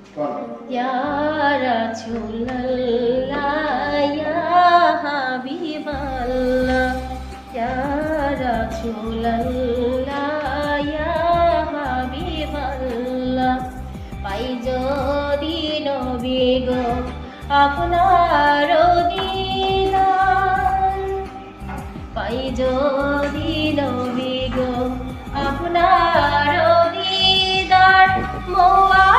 ইয়া রাসূলুল্লাহ ইয়া হাবিবাল্লাহ ইয়া রাসূলুল্লাহ ইয়া হাবিবাল্লাহ পাই যদি নবী গো আপনার দিদার পাই যদি নবী গো আপনার দিদার মোয়া